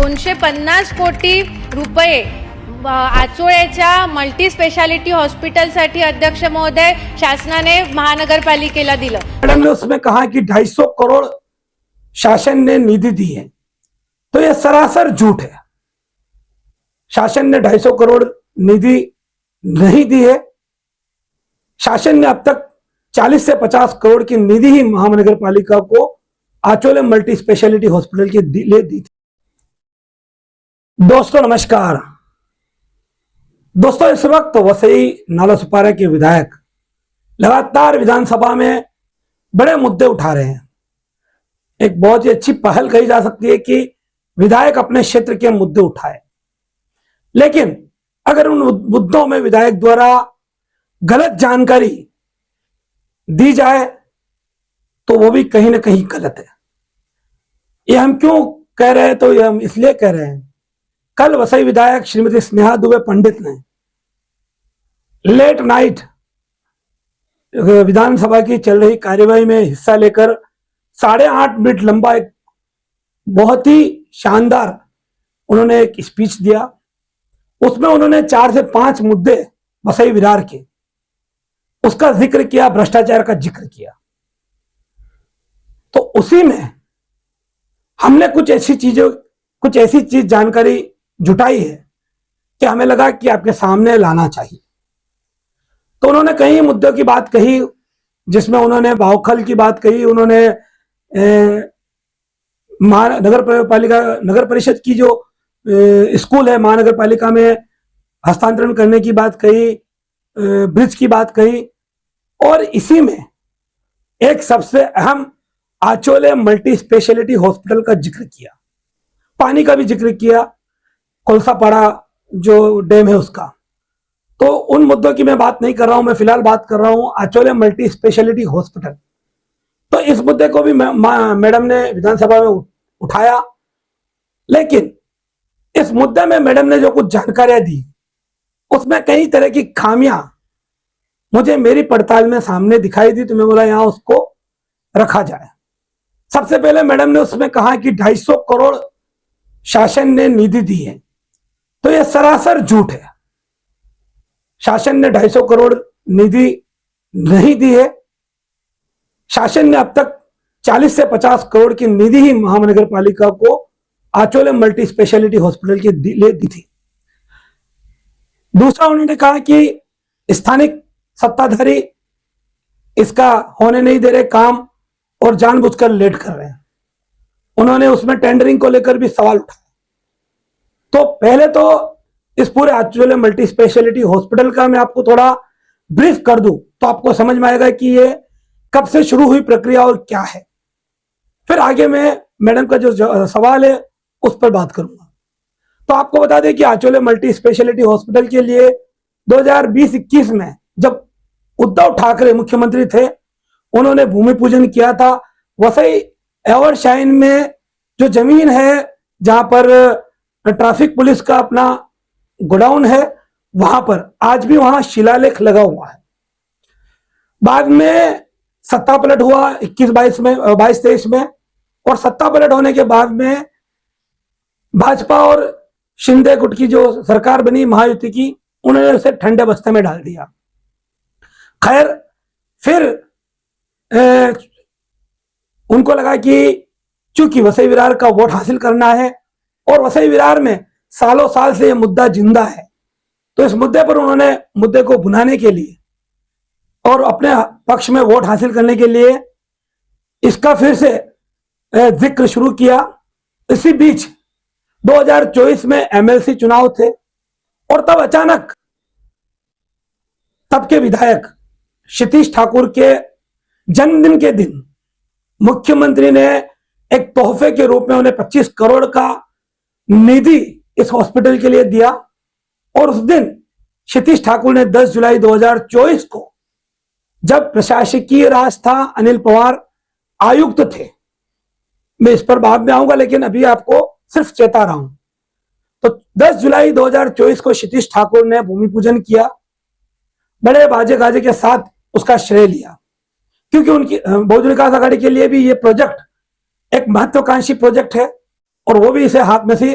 250 कोटी रुपये आचोळ्याच्या multi speciality हॉस्पिटलसाठी अध्यक्ष महोदय शासनाने महानगरपालिकेला दिलं। मैडम ने उसमें कहा कि 250 करोड़ शासन ने निधि दी है, तो यह सरासर झूठ है। शासन ने 250 करोड़ निधि नहीं दी है। शासन ने अब तक 40 से 50 करोड़ की निधि ही महानगर पालिका को आचोले मल्टी स्पेशलिटी हॉस्पिटल के लिए दी थी। दोस्तों नमस्कार। दोस्तों इस वक्त वसई नालासोपारा के विधायक लगातार विधानसभा में बड़े मुद्दे उठा रहे हैं। एक बहुत ही अच्छी पहल कही जा सकती है कि विधायक अपने क्षेत्र के मुद्दे उठाए, लेकिन अगर उन मुद्दों में विधायक द्वारा गलत जानकारी दी जाए तो वो भी कहीं ना कहीं गलत है। ये हम क्यों कह रहे हैं, तो ये हम इसलिए कह रहे हैं, कल वसई विधायक श्रीमती स्नेहा दुबे पंडित ने लेट नाइट विधानसभा की चल रही कार्यवाही में हिस्सा लेकर 8.5 मिनट लंबा एक बहुत ही शानदार उन्होंने एक स्पीच दिया। उसमें उन्होंने 4 से 5 मुद्दे वसई विरार के उसका जिक्र किया, भ्रष्टाचार का जिक्र किया। तो उसी में हमने कुछ ऐसी चीज जानकारी जुटाई है कि हमें लगा कि आपके सामने लाना चाहिए। तो उन्होंने कई मुद्दों की बात कही, जिसमें उन्होंने भावखल की बात कही, उन्होंने नगर परिषद की जो स्कूल है महानगर पालिका में हस्तांतरण करने की बात कही, ब्रिज की बात कही, और इसी में एक सबसे अहम आचोले मल्टी स्पेशलिटी हॉस्पिटल का जिक्र किया, पानी का भी जिक्र किया, कोलसापाड़ा जो डैम है उसका। तो उन मुद्दों की मैं बात नहीं कर रहा हूं, मैं फिलहाल बात कर रहा हूं आचोले मल्टी स्पेशलिटी हॉस्पिटल। तो इस मुद्दे को भी मैडम ने विधानसभा में उठाया, लेकिन इस मुद्दे में मैडम ने जो कुछ जानकारियां दी उसमें कई तरह की खामियां मुझे मेरी पड़ताल में सामने दिखाई दी, तो मैं बोला यहां उसको रखा जाए। सबसे पहले मैडम ने उसमें कहा कि 250 करोड़ शासन ने निधि दी है, तो यह सरासर झूठ है। शासन ने 250 करोड़ निधि नहीं दी है। शासन ने अब तक 40 से 50 करोड़ की निधि ही महानगर पालिका को आचोले मल्टी स्पेशलिटी हॉस्पिटल के लिए दी थी। दूसरा उन्होंने कहा कि स्थानिक सत्ताधारी इसका होने नहीं दे रहे काम और जानबूझकर लेट कर रहे हैं। उन्होंने उसमें टेंडरिंग को लेकर भी सवाल उठाया। तो पहले तो इस पूरे आचोले मल्टी स्पेशलिटी हॉस्पिटल का मैं आपको थोड़ा ब्रीफ कर दूं तो आपको समझ में आएगा कि ये कब से शुरू हुई प्रक्रिया और क्या है। फिर आगे मैं मैडम का जो सवाल है उस पर बात करूंगा। तो आपको बता दें कि आचोले मल्टी स्पेशलिटी हॉस्पिटल के लिए 2020-21 में जब उद्धव ठाकरे मुख्यमंत्री थे, उन्होंने भूमि पूजन किया था। वसई एवर शाइन में जो जमीन है जहां पर ट्रैफिक पुलिस का अपना गोडाउन है, वहां पर आज भी वहां शिलालेख लगा हुआ है। बाद में सत्ता पलट हुआ 21-22 में, 22-23 में, और सत्ता पलट होने के बाद में भाजपा और शिंदे गुट की जो सरकार बनी महायुति की, उन्होंने उसे ठंडे बस्ते में डाल दिया। खैर फिर उनको लगा कि चूंकि वसई विरार का वोट हासिल करना है और वसई विरार में सालों साल से यह मुद्दा जिंदा है, तो इस मुद्दे पर उन्होंने मुद्दे को भुनाने के लिए और अपने पक्ष में वोट हासिल करने के लिए इसका फिर से जिक्र शुरू किया। इसी बीच 2024 में एमएलसी चुनाव थे और तब अचानक तब के विधायक क्षितिज ठाकुर के जन्मदिन के दिन मुख्यमंत्री ने एक तोहफे के रूप में उन्हें 25 करोड़ का निधि इस हॉस्पिटल के लिए दिया। और उस दिन क्षितिज ठाकुर ने 10 जुलाई 2024 को, जब प्रशासकीय राज था, अनिल पवार आयुक्त थे, मैं इस पर बाद में आऊंगा लेकिन अभी आपको सिर्फ चेता रहा हूं, तो 10 जुलाई 2024 को क्षितिज ठाकुर ने भूमि पूजन किया, बड़े बाजे गाजे के साथ उसका श्रेय लिया, क्योंकि उनकी बहुजन विकास आघाड़ी के लिए भी ये प्रोजेक्ट एक महत्वाकांक्षी प्रोजेक्ट है और वो भी इसे हाथ में से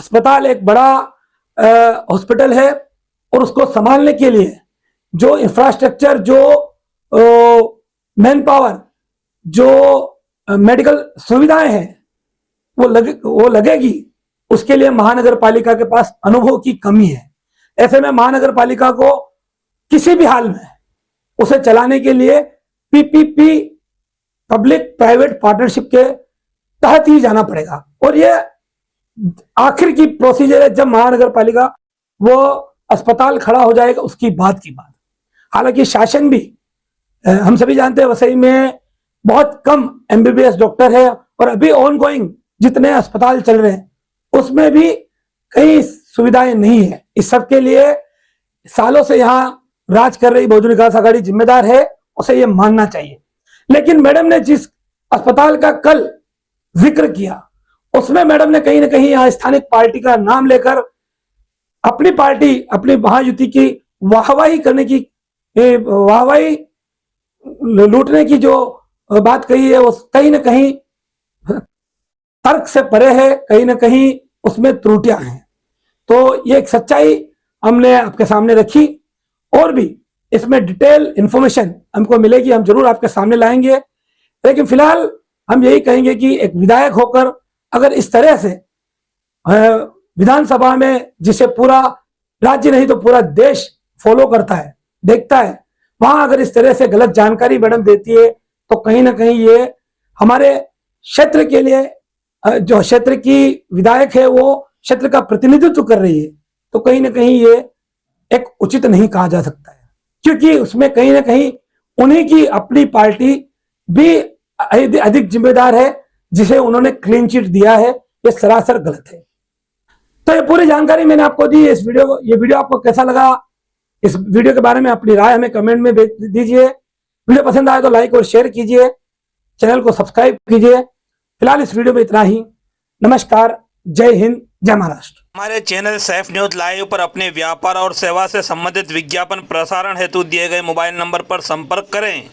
अस्पताल एक बड़ा हॉस्पिटल है और उसको संभालने के लिए जो इंफ्रास्ट्रक्चर, जो मैन पावर, जो मेडिकल सुविधाएं हैं वो लगेगी, उसके लिए महानगर पालिका के पास अनुभव की कमी है। ऐसे में महानगर पालिका को किसी भी हाल में उसे चलाने के लिए पीपीपी, पब्लिक प्राइवेट पार्टनरशिप के तहत ही जाना पड़ेगा। और ये आखिर की प्रोसीजर है, जब महानगर पालिका वो अस्पताल खड़ा हो जाएगा उसकी बात की बात। हालांकि शासन भी, हम सभी जानते हैं वसई में बहुत कम एमबीबीएस डॉक्टर है और अभी ऑन गोइंग जितने अस्पताल चल रहे हैं उसमें भी कई सुविधाएं नहीं है। इस सब के लिए सालों से यहाँ राज कर रही बहुजन विकास आघाड़ी जिम्मेदार है, उसे ये मानना चाहिए। लेकिन मैडम ने जिस अस्पताल का कल जिक्र किया उसमें मैडम ने कहीं ना कहीं यहाँ स्थानिक पार्टी का नाम लेकर अपनी पार्टी, अपनी महायुति की वाहवाही करने की, वाहवाही लूटने की जो बात कही है वो कहीं ना कहीं तर्क से परे है, कहीं ना कहीं उसमें त्रुटियां हैं। तो ये एक सच्चाई हमने आपके सामने रखी और भी इसमें डिटेल इंफॉर्मेशन हमको मिलेगी, हम जरूर आपके सामने लाएंगे। लेकिन फिलहाल हम यही कहेंगे कि एक विधायक होकर अगर इस तरह से विधानसभा में, जिसे पूरा राज्य नहीं तो पूरा देश फॉलो करता है, देखता है, वहां अगर इस तरह से गलत जानकारी मैडम देती है तो कहीं ना कहीं ये हमारे क्षेत्र के लिए, जो क्षेत्र की विधायक है वो क्षेत्र का प्रतिनिधित्व कर रही है, तो कहीं ना कहीं ये एक उचित नहीं कहा जा सकता है, क्योंकि उसमें कहीं ना कहीं उन्हीं की अपनी पार्टी भी अधिक जिम्मेदार है, जिसे उन्होंने क्लीन चिट दिया है। ये सरासर गलत है। तो ये पूरी जानकारी मैंने आपको दी। ये वीडियो आपको कैसा लगा, इस वीडियो के बारे में अपनी राय हमें कमेंट में दीजिए। वीडियो पसंद आए तो लाइक और शेयर कीजिए, चैनल को सब्सक्राइब कीजिए। फिलहाल इस वीडियो में इतना ही। नमस्कार, जय हिंद, जय महाराष्ट्र। हमारे चैनल सैफ न्यूज लाइव पर अपने व्यापार और सेवा से संबंधित विज्ञापन प्रसारण हेतु दिए गए मोबाइल नंबर पर संपर्क करें।